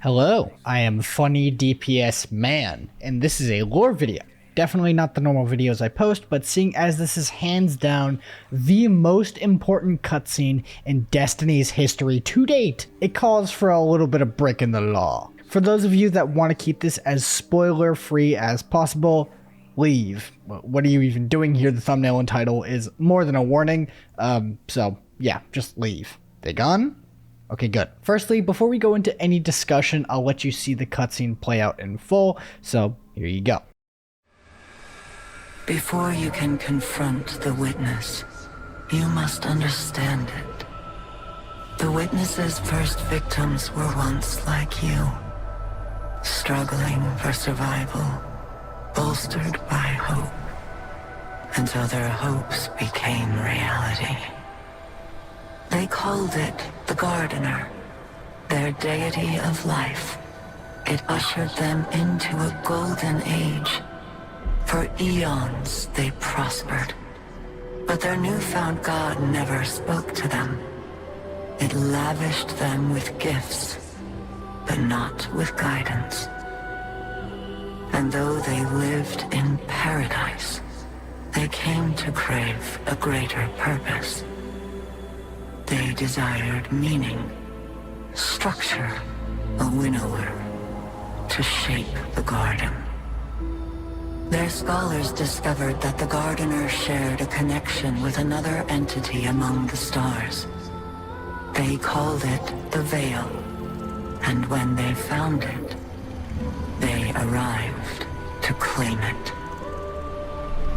Hello, I am Funny DPS Man, and this is a lore video. Definitely not the normal videos I post, but seeing as this is hands down the most important cutscene in Destiny's history to date, it calls for a little bit of break in the law. For those of you that want to keep this as spoiler free as possible, leave. What are you even doing here? The thumbnail and title is more than a warning, so yeah, just leave. They gone? Okay, good. Firstly, before we go into any discussion, I'll let you see the cutscene play out in full, so here you go. Before you can confront the witness, you must understand it. The witness's first victims were once like you, struggling for survival, bolstered by hope, until their hopes became reality. They called it the Gardener, their deity of life. It ushered them into a golden age. For eons they prospered, but their newfound god never spoke to them. It lavished them with gifts, but not with guidance. And though they lived in paradise, they came to crave a greater purpose. They desired meaning, structure, a winnower, to shape the garden. Their scholars discovered that the Gardener shared a connection with another entity among the stars. They called it the Veil, and when they found it, they arrived to claim it.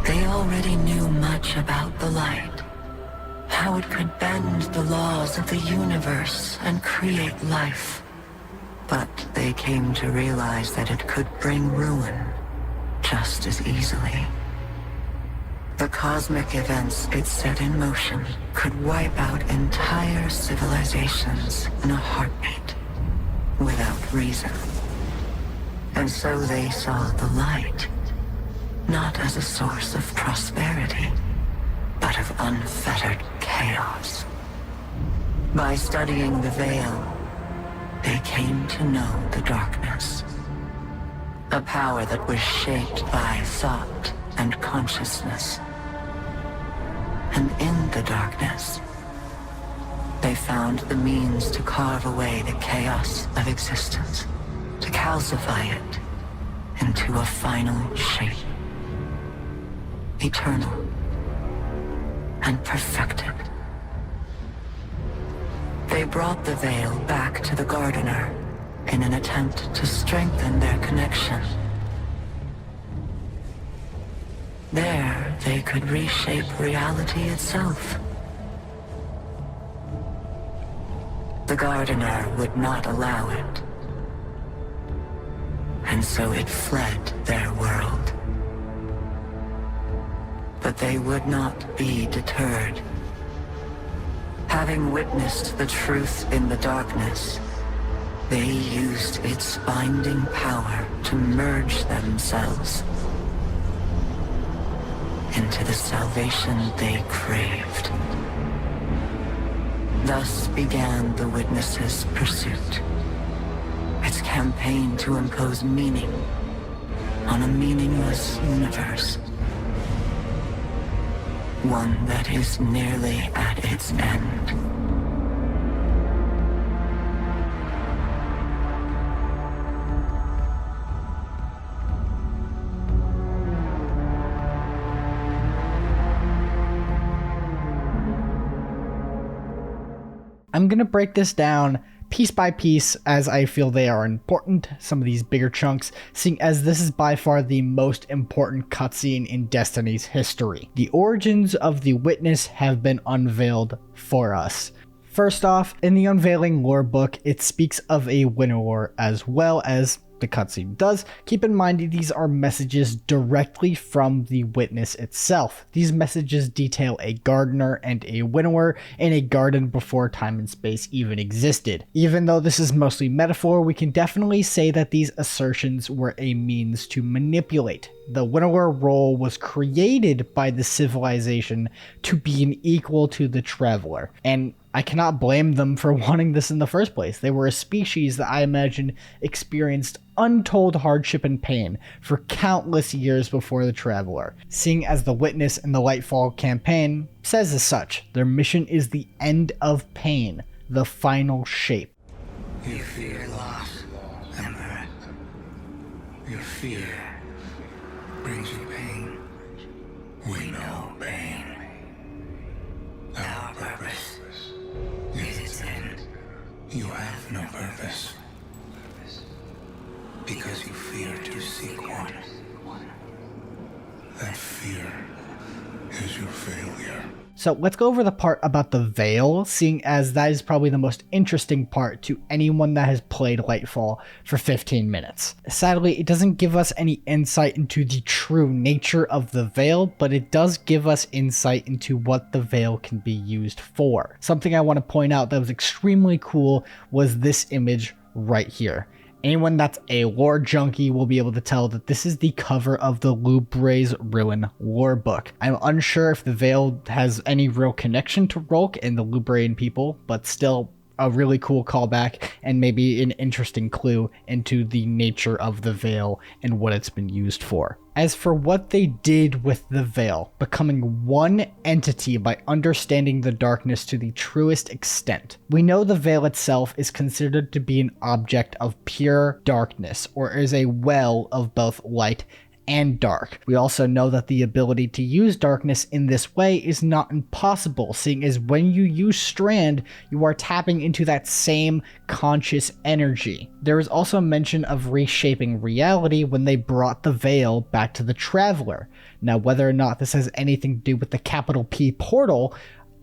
They already knew much about the light, how it could bend the laws of the universe and create life. But they came to realize that it could bring ruin just as easily. The cosmic events it set in motion could wipe out entire civilizations in a heartbeat, without reason. And so they saw the light, not as a source of prosperity, but of unfettered chaos. By studying the Veil, they came to know the darkness. A power that was shaped by thought and consciousness. And in the darkness, they found the means to carve away the chaos of existence, to calcify it into a final shape, eternal and perfected. They brought the Veil back to the Gardener in an attempt to strengthen their connection. There, they could reshape reality itself. The Gardener would not allow it, and so it fled their world. But they would not be deterred. Having witnessed the truth in the darkness, they used its binding power to merge themselves into the salvation they craved. Thus began the Witness's pursuit, its campaign to impose meaning on a meaningless universe, one that is nearly at its end. I'm gonna break this down piece by piece as I feel they are important, some of these bigger chunks, seeing as this is by far the most important cutscene in Destiny's history. The origins of the Witness have been unveiled for us. First off, in the unveiling lore book, it speaks of a winnower as well as the cutscene does. Keep in mind these are messages directly from the Witness itself. These messages detail a gardener and a winnower in a garden before time and space even existed. Even though this is mostly metaphor, we can definitely say that these assertions were a means to manipulate. The winnower role was created by the civilization to be an equal to the traveler, and I cannot blame them for wanting this in the first place. They were a species that I imagine experienced untold hardship and pain for countless years before the Traveler. Seeing as the Witness in the Lightfall campaign says as such, their mission is the end of pain, the final shape. You fear loss, Emperor. Your fear brings you pain. We know pain. Our purpose is its end. You have no purpose. Because you fear to seek one. That fear is your failure. So let's go over the part about the Veil, seeing as that is probably the most interesting part to anyone that has played Lightfall for 15 minutes. Sadly, it doesn't give us any insight into the true nature of the Veil, but it does give us insight into what the Veil can be used for. Something I want to point out that was extremely cool was this image right here. Anyone that's a lore junkie will be able to tell that this is the cover of the Lubres Ruin lore book. I'm unsure if the Veil has any real connection to Rolk and the Lubrian people, but still a really cool callback and maybe an interesting clue into the nature of the Veil and what it's been used for. As for what they did with the Veil, becoming one entity by understanding the darkness to the truest extent. We know the Veil itself is considered to be an object of pure darkness, or is a well of both light and dark. We also know that the ability to use darkness in this way is not impossible, seeing as when you use Strand, you are tapping into that same conscious energy. There is also mention of reshaping reality when they brought the Veil back to the Traveler. Now, whether or not this has anything to do with the capital P portal,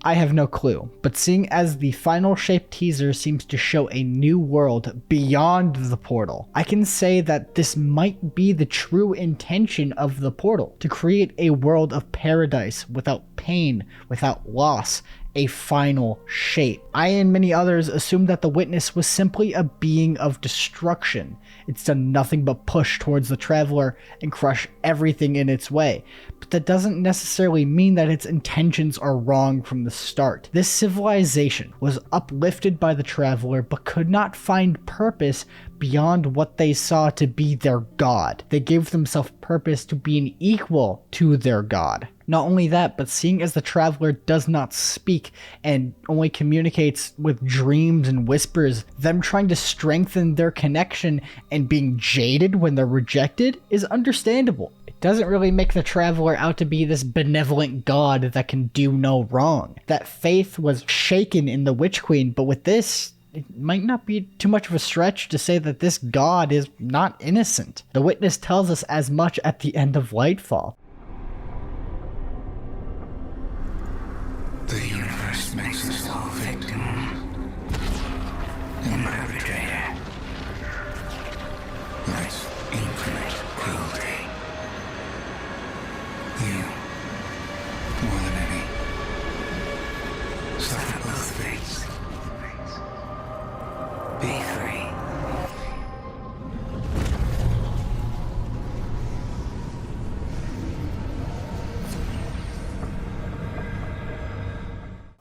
I have no clue, but seeing as the final shape teaser seems to show a new world beyond the portal, I can say that this might be the true intention of the portal, to create a world of paradise without pain, without loss, a final shape. I and many others assumed that the Witness was simply a being of destruction. It's done nothing but push towards the Traveler and crush everything in its way. But that doesn't necessarily mean that its intentions are wrong from the start. This civilization was uplifted by the Traveler but could not find purpose beyond what they saw to be their god. They gave themselves purpose to being equal to their god. Not only that, but seeing as the Traveler does not speak and only communicates with dreams and whispers, them trying to strengthen their connection and being jaded when they're rejected is understandable. It doesn't really make the Traveler out to be this benevolent god that can do no wrong. That faith was shaken in the Witch Queen, but with this, it might not be too much of a stretch to say that this god is not innocent. The Witness tells us as much at the end of Lightfall. The universe makes us all victim and perpetrator. Life's infinite cruelty. You, more than any, suffer both fates. Be free.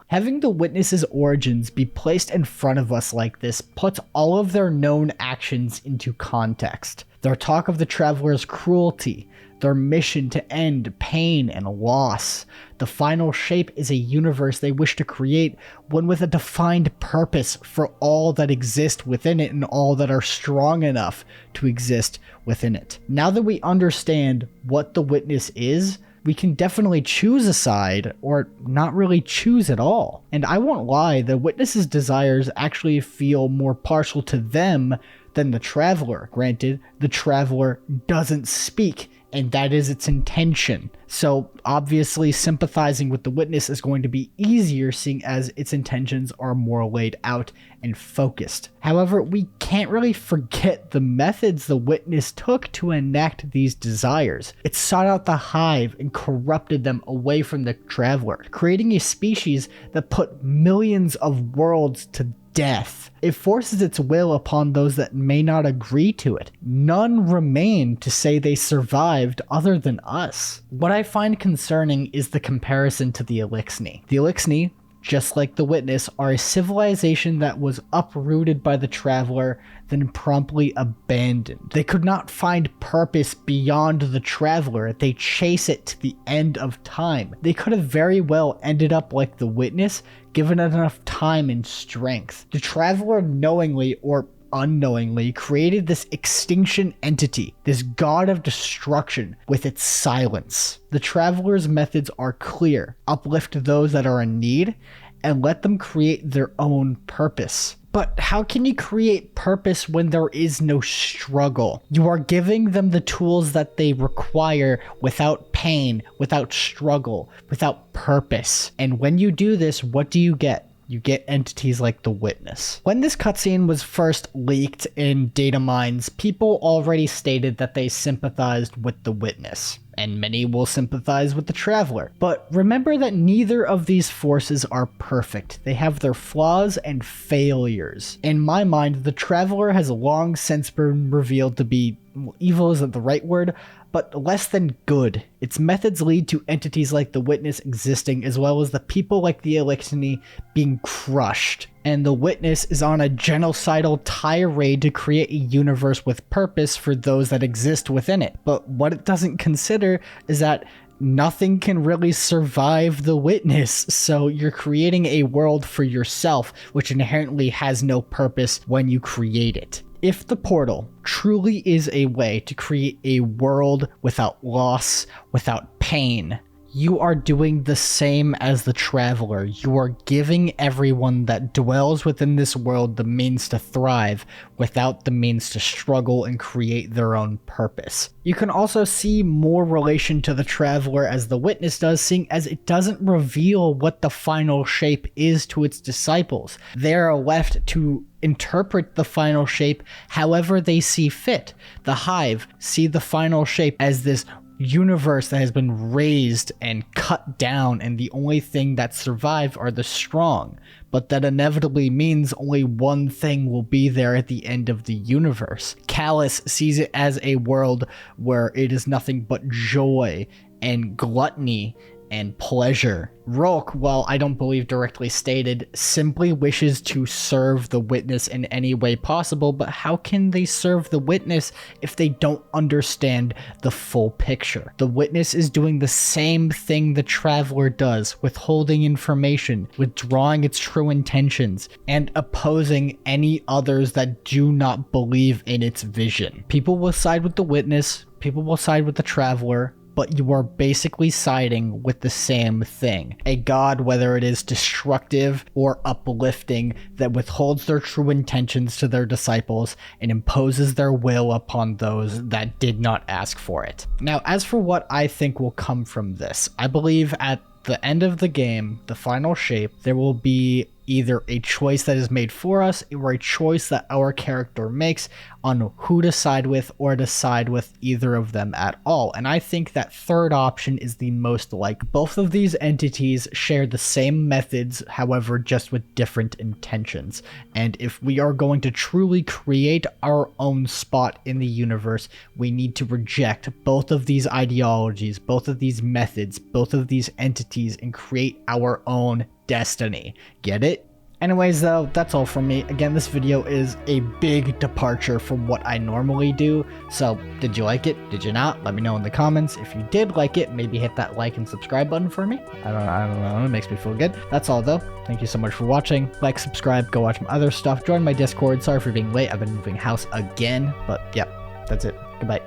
Having the Witness's origins be placed in front of us like this puts all of their known actions into context. Their talk of the Traveler's cruelty, their mission to end pain and loss. The final shape is a universe they wish to create, one with a defined purpose for all that exist within it and all that are strong enough to exist within it. Now that we understand what the Witness is, we can definitely choose a side or not really choose at all. And I won't lie, the Witness's desires actually feel more partial to them than the Traveler. Granted, the Traveler doesn't speak, and that is its intention. So obviously sympathizing with the Witness is going to be easier, seeing as its intentions are more laid out and focused. However, we can't really forget the methods the Witness took to enact these desires. It sought out the Hive and corrupted them away from the Traveler, creating a species that put millions of worlds to death. It forces its will upon those that may not agree to it. None remain to say they survived other than us. What I find concerning is the comparison to the Eliksni. The Eliksni, just like the Witness, are a civilization that was uprooted by the Traveler, then promptly abandoned. They could not find purpose beyond the Traveler. They chase it to the end of time. They could have very well ended up like the Witness, given it enough time and strength. The Traveler knowingly or unknowingly created this extinction entity, this god of destruction, with its silence. The Traveler's methods are clear: uplift those that are in need and let them create their own purpose. But how can you create purpose when there is no struggle? You are giving them the tools that they require without pain, without struggle, without purpose. And when you do this, what do you get? You get entities like the Witness. When this cutscene was first leaked in data mines, people already stated that they sympathized with the Witness, and many will sympathize with the Traveler. But remember that neither of these forces are perfect. They have their flaws and failures. In my mind, the Traveler has long since been revealed to be, evil isn't the right word, but less than good. Its methods lead to entities like the Witness existing, as well as the people like the Eliksni being crushed. And the Witness is on a genocidal tirade to create a universe with purpose for those that exist within it. But what it doesn't consider is that nothing can really survive the Witness, so you're creating a world for yourself, which inherently has no purpose when you create it. If the portal truly is a way to create a world without loss, without pain, you are doing the same as the Traveler. You are giving everyone that dwells within this world the means to thrive without the means to struggle and create their own purpose. You can also see more relation to the Traveler as the Witness does, seeing as it doesn't reveal what the final shape is to its disciples. They are left to interpret the final shape however they see fit. The Hive see the final shape as this universe that has been raised and cut down, and the only thing that survive are the strong, but that inevitably means only one thing will be there at the end of the universe. Calus sees it as a world where it is nothing but joy and gluttony and pleasure. Rolk, while I don't believe directly stated, simply wishes to serve the Witness in any way possible, but how can they serve the Witness if they don't understand the full picture? The Witness is doing the same thing the Traveler does, withholding information, withdrawing its true intentions, and opposing any others that do not believe in its vision. People will side with the Witness, people will side with the Traveler, but you are basically siding with the same thing. A god, whether it is destructive or uplifting, that withholds their true intentions to their disciples and imposes their will upon those that did not ask for it. Now, as for what I think will come from this, I believe at the end of the game, the final shape, there will be either a choice that is made for us or a choice that our character makes on who to side with or to side with either of them at all. And I think that third option is the most likely. Both of these entities share the same methods, however, just with different intentions. And if we are going to truly create our own spot in the universe, we need to reject both of these ideologies, both of these methods, both of these entities, and create our own destiny. Get it? Anyways though, that's all from me. Again, this video is a big departure from what I normally do, so did you like it? Did you not? Let me know in the comments. If you did like it, maybe hit that like and subscribe button for me. I don't know, it makes me feel good. That's all though. Thank you so much for watching. Like, subscribe, go watch my other stuff, join my Discord. Sorry for being late, I've been moving house again, but yep, that's it. Goodbye.